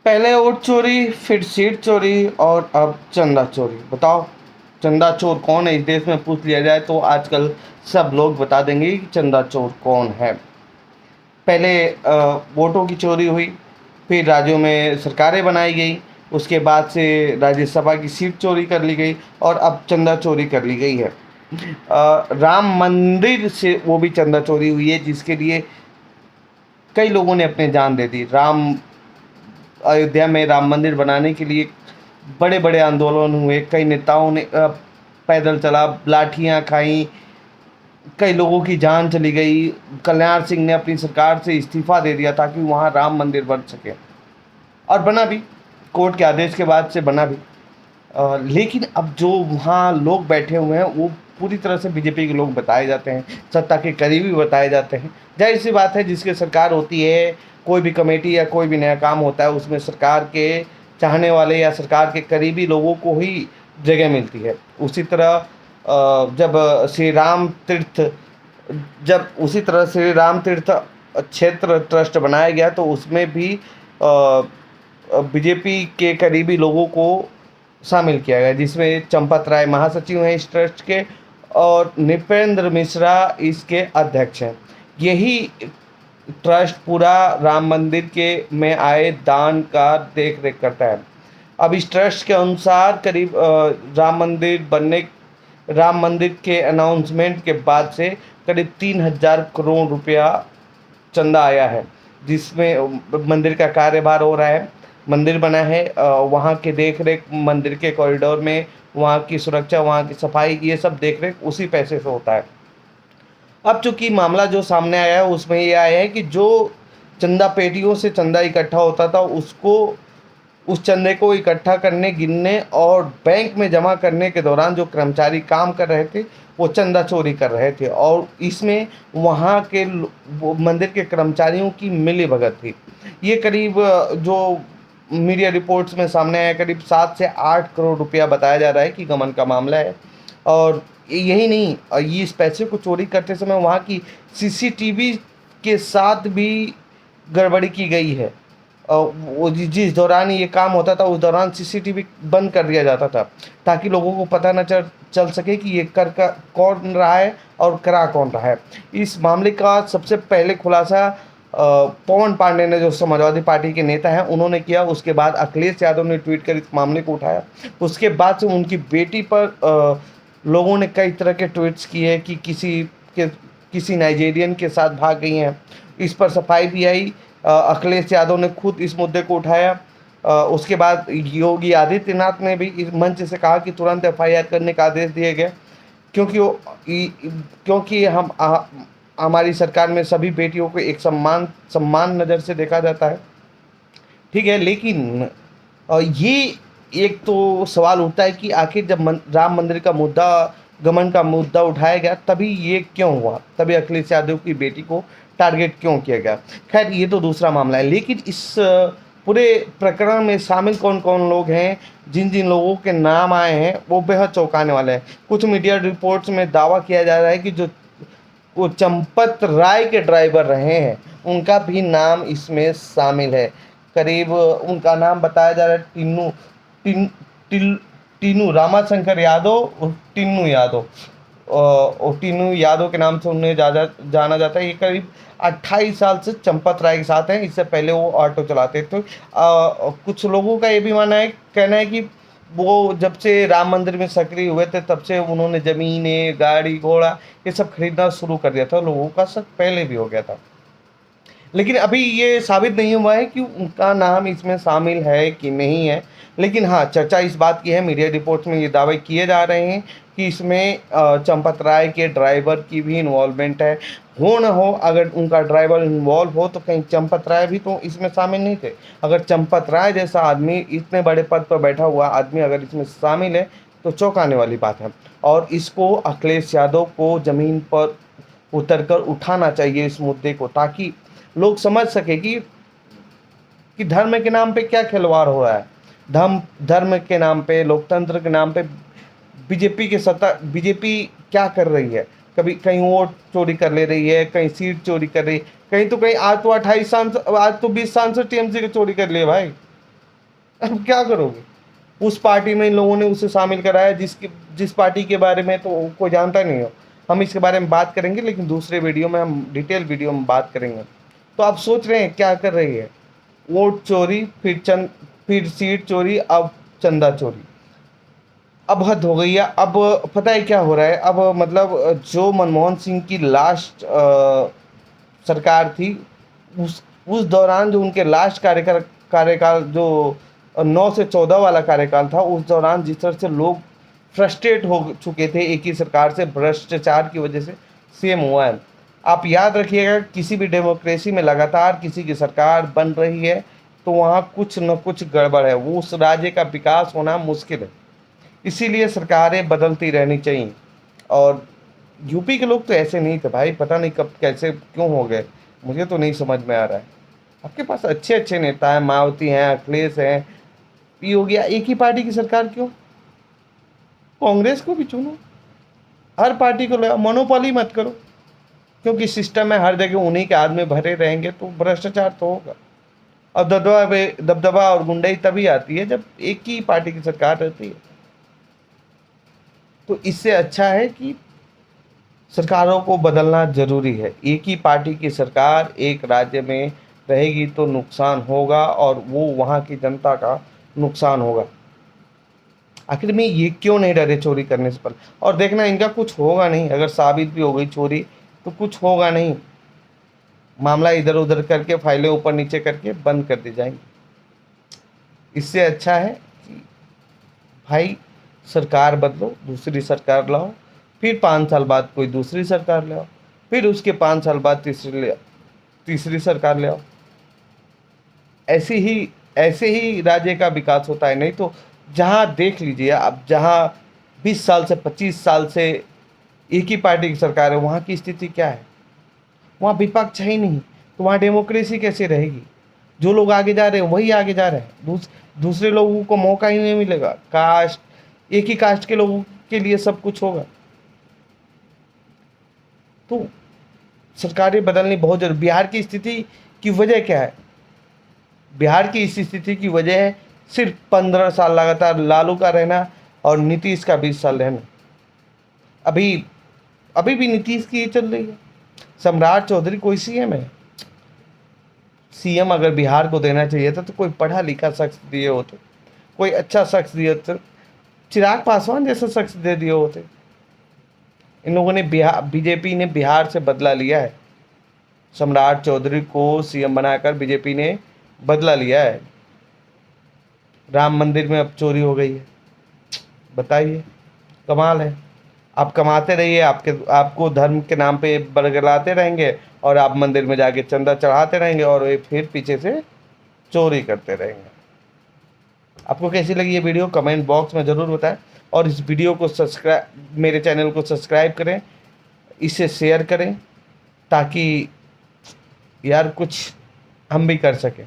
पहले वोट चोरी, फिर सीट चोरी और अब चंदा चोरी। बताओ, चंदा चोर कौन है इस देश में? पूछ लिया जाए तो आजकल सब लोग बता देंगे कि चंदा चोर कौन है। पहले वोटों की चोरी हुई, फिर राज्यों में सरकारें बनाई गई, उसके बाद से राज्यसभा की सीट चोरी कर ली गई और अब चंदा चोरी कर ली गई है। राम मंदिर से वो भी चंदा चोरी हुई है, जिसके लिए कई लोगों ने अपनी जान दे दी। अयोध्या में राम मंदिर बनाने के लिए बड़े बड़े आंदोलन हुए, कई नेताओं ने पैदल चला, लाठियां खाई, कई लोगों की जान चली गई। कल्याण सिंह ने अपनी सरकार से इस्तीफा दे दिया ताकि वहाँ राम मंदिर बन सके, और बना भी, कोर्ट के आदेश के बाद से बना भी। लेकिन अब जो वहाँ लोग बैठे हुए हैं वो पूरी तरह से बीजेपी के लोग बताए जाते हैं, सत्ता के करीबी बताए जाते हैं। जाहिर सी बात है, जिसकी सरकार होती है, कोई भी कमेटी या कोई भी नया काम होता है, उसमें सरकार के चाहने वाले या सरकार के करीबी लोगों को ही जगह मिलती है। उसी तरह जब श्री राम तीर्थ जब उसी तरह श्री राम तीर्थ क्षेत्र ट्रस्ट बनाया गया तो उसमें भी बीजेपी के करीबी लोगों को शामिल किया गया, जिसमें चंपत राय महासचिव हैं इस ट्रस्ट के और नृपेंद्र मिश्रा इसके अध्यक्ष हैं। यही ट्रस्ट पूरा राम मंदिर के में आए दान का देख रेख करता है। अब इस ट्रस्ट के अनुसार करीब राम मंदिर के अनाउंसमेंट के बाद से करीब 3,000 करोड़ रुपया चंदा आया है, जिसमें मंदिर का कार्यभार हो रहा है, मंदिर बना है, वहाँ की देख रेख, मंदिर के कॉरिडोर में वहाँ की सुरक्षा, वहाँ की सफाई, ये सब देख रेख उसी पैसे से होता है। अब चूंकि मामला जो सामने आया है उसमें ये आया है कि जो चंदा पेटियों से चंदा इकट्ठा होता था, उसको उस चंदे को इकट्ठा करने, गिनने और बैंक में जमा करने के दौरान जो कर्मचारी काम कर रहे थे वो चंदा चोरी कर रहे थे, और इसमें वहाँ के मंदिर के कर्मचारियों की मिलीभगत थी। ये करीब जो मीडिया रिपोर्ट्स में सामने आया, करीब 7 से 8 करोड़ रुपया बताया जा रहा है कि गमन का मामला है। और यही नहीं, ये इस पैसे को चोरी करते समय वहाँ की सीसीटीवी के साथ भी गड़बड़ी की गई है। वो जिस दौरान ये काम होता था उस दौरान सीसीटीवी बंद कर दिया जाता था, ताकि लोगों को पता न चल सके कि ये कौन रहा है और करा कौन रहा है। इस मामले का सबसे पहले खुलासा पवन पांडे ने, जो समाजवादी पार्टी के नेता हैं, उन्होंने किया। उसके बाद अखिलेश यादव ने ट्वीट कर इस मामले को उठाया। उसके बाद से उनकी बेटी पर लोगों ने कई तरह के ट्वीट्स किए कि किसी नाइजीरियन के साथ भाग गई हैं। इस पर सफाई भी आई, अखिलेश यादव ने खुद इस मुद्दे को उठाया। उसके बाद योगी आदित्यनाथ ने भी इस मंच से कहा कि तुरंत एफआईआर करने का आदेश दिया गया, क्योंकि हमारी सरकार में सभी बेटियों को एक सम्मान नज़र से देखा जाता है। ठीक है, लेकिन ये एक तो सवाल उठता है कि आखिर जब राम मंदिर का मुद्दा, गमन का मुद्दा उठाया गया, तभी ये क्यों हुआ, तभी अखिलेश यादव की बेटी को टारगेट क्यों किया गया। खैर, ये तो दूसरा मामला है। लेकिन इस पूरे प्रकरण में शामिल कौन कौन लोग हैं, जिन जिन लोगों के नाम आए हैं, वो बेहद चौंकाने वाले हैं। कुछ मीडिया रिपोर्ट्स में दावा किया जा रहा है कि जो वो चंपत राय के ड्राइवर रहे हैं, उनका भी नाम इसमें शामिल है। करीब उनका नाम बताया जा रहा है टीनू रामाशंकर यादव और टिन्नू यादव, और टिन्नू यादव के नाम से उन्हें जाना जाता है। ये करीब 28 साल से चंपत राय के साथ हैं। इससे पहले वो ऑटो चलाते थे। कुछ लोगों का ये भी कहना है कि वो जब से राम मंदिर में सक्रिय हुए थे तब से उन्होंने ज़मीनें, गाड़ी घोड़ा ये सब खरीदना शुरू कर दिया था। लोगों का शक पहले भी हो गया था, लेकिन अभी ये साबित नहीं हुआ है कि उनका नाम इसमें शामिल है कि नहीं है। लेकिन हाँ, चर्चा इस बात की है, मीडिया रिपोर्ट्स में ये दावे किए जा रहे हैं कि इसमें चंपत राय के ड्राइवर की भी इन्वॉल्वमेंट है। हो न हो, अगर उनका ड्राइवर इन्वॉल्व हो तो कहीं चंपत राय भी तो इसमें शामिल नहीं थे। अगर चंपत राय जैसा आदमी, इतने बड़े पद पर बैठा हुआ आदमी अगर इसमें शामिल है तो चौंकाने वाली बात है। और इसको अखिलेश यादव को ज़मीन पर उतरकर उठाना चाहिए इस मुद्दे को, ताकि लोग समझ सके कि धर्म के नाम पे क्या खिलवाड़ हो रहा है। धर्म के नाम पे, लोकतंत्र के नाम पे बीजेपी क्या कर रही है। कभी कहीं वोट चोरी कर ले रही है, कहीं सीट चोरी कर रही है, कहीं आज तो 20 सांसद टीएमसी के चोरी कर लिए भाई। अब क्या करोगे? उस पार्टी में इन लोगों ने उसे शामिल कराया जिस पार्टी के बारे में तो कोई जानता नहीं हो। हम इसके बारे में बात करेंगे, लेकिन दूसरे वीडियो में हम डिटेल वीडियो में बात करेंगे। तो आप सोच रहे हैं क्या कर रही है? वोट चोरी, फिर सीट चोरी, अब चंदा चोरी। अब हद हो गई है। अब पता है क्या हो रहा है? अब मतलब जो मनमोहन सिंह की लास्ट सरकार थी, उस दौरान जो उनके लास्ट कार्यकाल जो 9 से 14 वाला कार्यकाल था, उस दौरान जिस तरह से लोग फ्रस्ट्रेट हो चुके थे एक ही सरकार से, भ्रष्टाचार की वजह से सेम हुआ है। आप याद रखिएगा, किसी भी डेमोक्रेसी में लगातार किसी की सरकार बन रही है तो वहाँ कुछ न कुछ गड़बड़ है, वो उस राज्य का विकास होना मुश्किल है। इसीलिए सरकारें बदलती रहनी चाहिए। और यूपी के लोग तो ऐसे नहीं थे भाई, पता नहीं कब कैसे क्यों हो गए, मुझे तो नहीं समझ में आ रहा है। आपके पास अच्छे अच्छे नेता हैं, मायावती हैं, अखिलेश हैं, योगी, एक ही पार्टी की सरकार क्यों? कांग्रेस को भी चुनो, हर पार्टी को ले, मोनोपोली मत करो, क्योंकि सिस्टम में हर जगह उन्हीं के हाथ में भरे रहेंगे तो भ्रष्टाचार तो होगा। और दबदबा और गुंडाई तभी आती है जब एक ही पार्टी की सरकार रहती है। तो इससे अच्छा है कि सरकारों को बदलना जरूरी है। एक ही पार्टी की सरकार एक राज्य में रहेगी तो नुकसान होगा, और वो वहाँ की जनता का नुकसान होगा। आखिर में ये क्यों नहीं डरे चोरी करने से? पर और देखना, इनका कुछ होगा नहीं। अगर साबित भी हो गई चोरी तो कुछ होगा नहीं, मामला इधर उधर करके, फाइलें ऊपर नीचे करके बंद कर दी जाएंगी। इससे अच्छा है कि भाई सरकार बदलो, दूसरी सरकार लाओ, फिर 5 साल बाद कोई दूसरी सरकार ले आओ, फिर उसके 5 साल बाद तीसरी सरकार ले आओ। ऐसे ही राज्य का विकास होता है। नहीं तो जहाँ देख लीजिए अब, जहाँ 20 साल से 25 साल से एक ही पार्टी की सरकार है, वहाँ की स्थिति क्या है? वहाँ विपक्ष है ही नहीं, तो वहाँ डेमोक्रेसी कैसे रहेगी? जो लोग आगे जा रहे हैं वही आगे जा रहे हैं, दूसरे लोगों को मौका ही नहीं मिलेगा। एक ही कास्ट के लोगों के लिए सब कुछ होगा। तो सरकारें बदलनी बहुत जरूरी। बिहार की स्थिति की वजह क्या है? बिहार की इस स्थिति की वजह है सिर्फ 15 साल लगातार लालू का रहना और नीतीश का 20 साल रहना। अभी अभी भी नीतीश की चल रही है। सम्राट चौधरी कोई सीएम है? सीएम अगर बिहार को देना चाहिए था तो कोई पढ़ा लिखा शख्स दिए होते, कोई अच्छा शख्स दिए होते, चिराग पासवान जैसा शख्स दे दिए होते। इन लोगों ने बीजेपी ने बिहार से बदला लिया है। सम्राट चौधरी को सीएम बनाकर बीजेपी ने बदला लिया है। राम मंदिर में अब चोरी हो गई है, बताइए, कमाल है। आप कमाते रहिए, आपको धर्म के नाम पे बरगलाते रहेंगे, और आप मंदिर में जाके चंदा चढ़ाते रहेंगे, और वे फिर पीछे से चोरी करते रहेंगे। आपको कैसी लगी ये वीडियो कमेंट बॉक्स में ज़रूर बताएं, और इस वीडियो को मेरे चैनल को सब्सक्राइब करें, इसे शेयर करें, ताकि यार कुछ हम भी कर सकें।